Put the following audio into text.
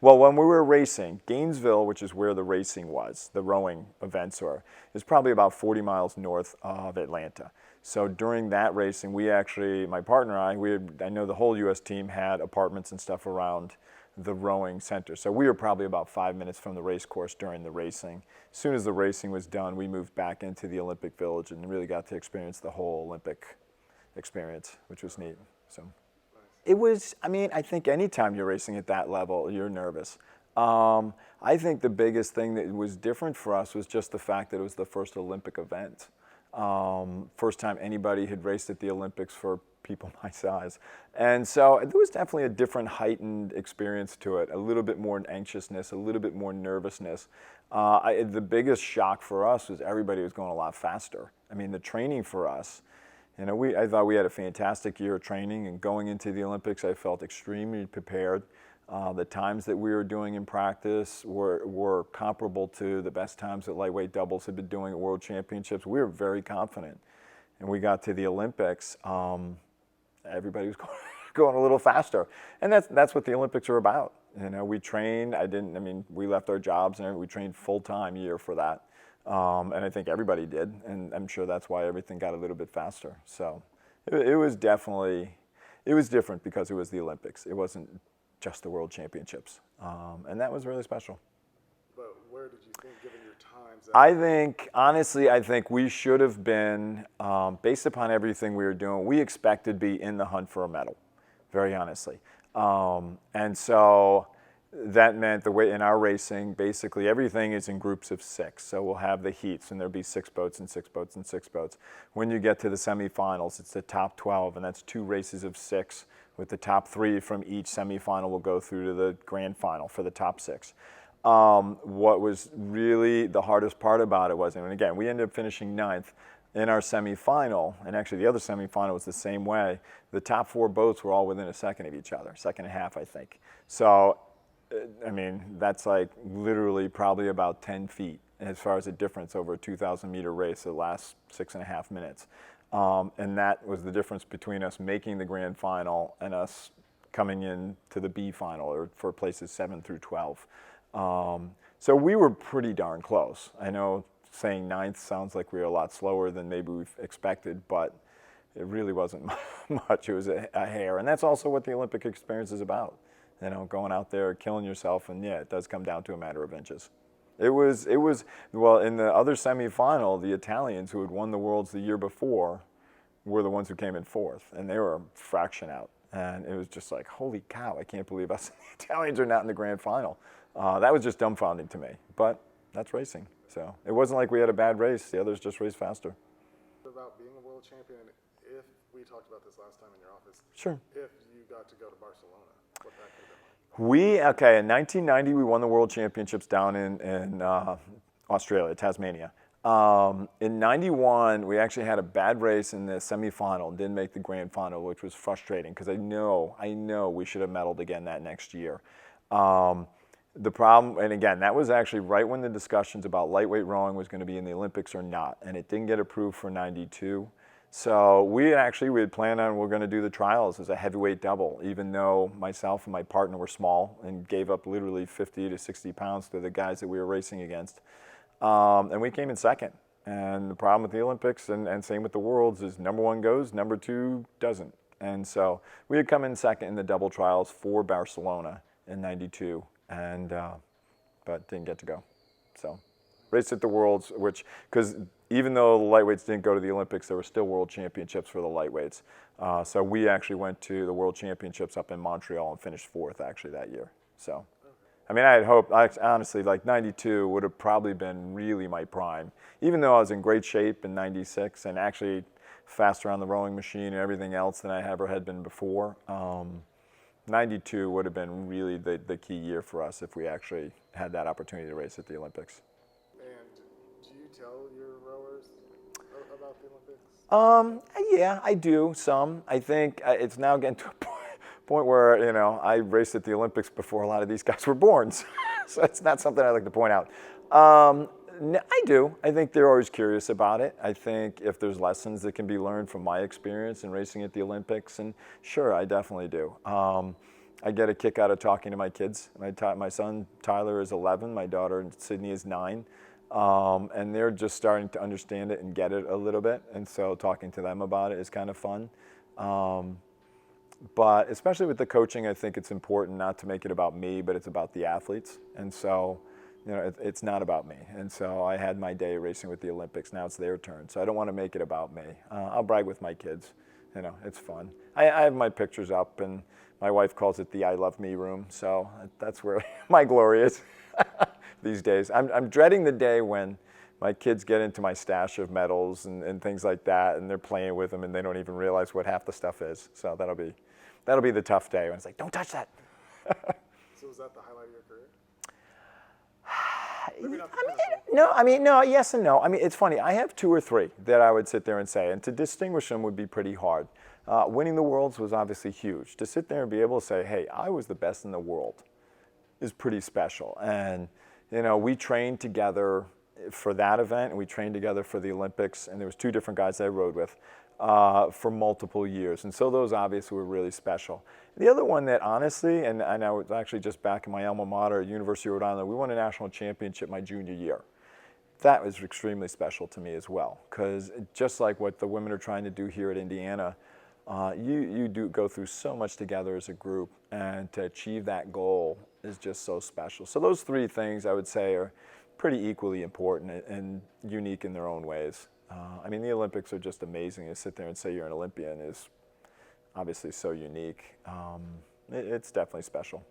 Well, when we were racing, Gainesville, which is where the racing was, the rowing events were, is probably about 40 miles north of Atlanta. So during that racing, we actually, my partner and I know the whole U.S. team had apartments and stuff around the rowing center. So we were probably about 5 minutes from the race course during the racing. As soon as the racing was done, we moved back into the Olympic Village and really got to experience the whole Olympic experience, which was neat. So it was, I mean, I think anytime you're racing at that level, you're nervous. I think the biggest thing that was different for us was just the fact that it was the first Olympic event. First time anybody had raced at the Olympics for people my size. And so there was definitely a different heightened experience to it, a little bit more anxiousness, a little bit more nervousness. The biggest shock for us was everybody was going a lot faster. I mean, the training for us, I thought we had a fantastic year of training, and going into the Olympics, I felt extremely prepared. The times that we were doing in practice were comparable to the best times that lightweight doubles had been doing at World Championships. We were very confident. And we got to the Olympics, everybody was going a little faster. And that's what the Olympics are about. We trained, we left our jobs and we trained full-time year for that. And I think everybody did, and I'm sure that's why everything got a little bit faster. So it was definitely, it was different because it was the Olympics. It wasn't just the World Championships. And that was really special. But where did you think, given your times? Honestly, I think we should have been, based upon everything we were doing, we expected to be in the hunt for a medal, very honestly. And so that meant the way in our racing, basically everything is in groups of 6. So we'll have the heats, and there'll be 6 boats and 6 boats and 6 boats. When you get to the semifinals, it's the top 12, and that's 2 races of 6, with the top 3 from each semifinal will go through to the grand final for the top 6. What was really the hardest part about it was, and again, we ended up finishing 9th in our semifinal, and actually the other semifinal was the same way. The top 4 boats were all within a second of each other, second and a half, I think. So, I mean, that's like literally probably about 10 feet as far as a difference over a 2,000-meter race that lasts 6.5 minutes. And that was the difference between us making the grand final and us coming in to the B final, or for places 7 through 12. So we were pretty darn close. I know saying 9th sounds like we were a lot slower than maybe we've expected, but it really wasn't much. It was a hair. And that's also what the Olympic experience is about. Going out there, killing yourself, and yeah, it does come down to a matter of inches. It was, well, in the other semifinal, the Italians, who had won the Worlds the year before, were the ones who came in 4th, and they were a fraction out. And it was just like, holy cow, I can't believe us the Italians are not in the grand final. That was just dumbfounding to me, but that's racing. So it wasn't like we had a bad race. The others just raced faster. About being a world champion, if we talked about this last time in your office, sure. If you got to go to Barcelona, what that could have been like? In 1990, we won the World Championships down in Australia, Tasmania. In 91, we actually had a bad race in the semifinal and didn't make the grand final, which was frustrating because I know we should have medaled again that next year. The problem, and again, that was actually right when the discussions about lightweight rowing was going to be in the Olympics or not, and it didn't get approved for 92. So we had planned on we're going to do the trials as a heavyweight double, even though myself and my partner were small and gave up literally 50 to 60 pounds to the guys that we were racing against. And we came in 2nd. And the problem with the Olympics, and same with the Worlds, is number 1 goes, number 2 doesn't. And so we had come in 2nd in the double trials for Barcelona in 92, but didn't get to go. So raced at the Worlds, because even though the lightweights didn't go to the Olympics, there were still World Championships for the lightweights. So we actually went to the World Championships up in Montreal and finished 4th actually that year. So, I mean, I had hoped, honestly, like 92 would have probably been really my prime. Even though I was in great shape in 96 and actually faster on the rowing machine and everything else than I ever had been before, 92 would have been really the key year for us if we actually had that opportunity to race at the Olympics. Do you tell your rowers about the Olympics? Yeah, I do, some. I think it's now getting to a point where, I raced at the Olympics before a lot of these guys were born, so it's not something I like to point out. I do. I think they're always curious about it. I think if there's lessons that can be learned from my experience in racing at the Olympics, and sure, I definitely do. I get a kick out of talking to my kids. My son Tyler is 11, my daughter Sydney is 9, and they're just starting to understand it and get it a little bit. And so talking to them about it is kind of fun. But especially with the coaching, I think it's important not to make it about me, but it's about the athletes. And so, it's not about me. And so I had my day racing with the Olympics. Now it's their turn. So I don't want to make it about me. I'll brag with my kids. It's fun. I have my pictures up, and my wife calls it the I Love Me room. So that's where my glory is these days. I'm dreading the day when my kids get into my stash of medals and things like that, and they're playing with them, and they don't even realize what half the stuff is. So that'll be the tough day when it's like, don't touch that. So was that the highlight of your career? No, yes and no. It's funny. I have 2 or 3 that I would sit there and say, and to distinguish them would be pretty hard. Winning the Worlds was obviously huge. To sit there and be able to say, hey, I was the best in the world is pretty special. And, we trained together for that event, and we trained together for the Olympics, and there was 2 different guys I rode with for multiple years. And so those obviously were really special. The other one that honestly, and I was actually just back in my alma mater, University of Rhode Island, we won a national championship my junior year. That was extremely special to me as well, because just like what the women are trying to do here at Indiana, you do go through so much together as a group, and to achieve that goal is just so special. So those 3 things I would say are pretty equally important and unique in their own ways. The Olympics are just amazing. To sit there and say you're an Olympian is obviously so unique. It's definitely special.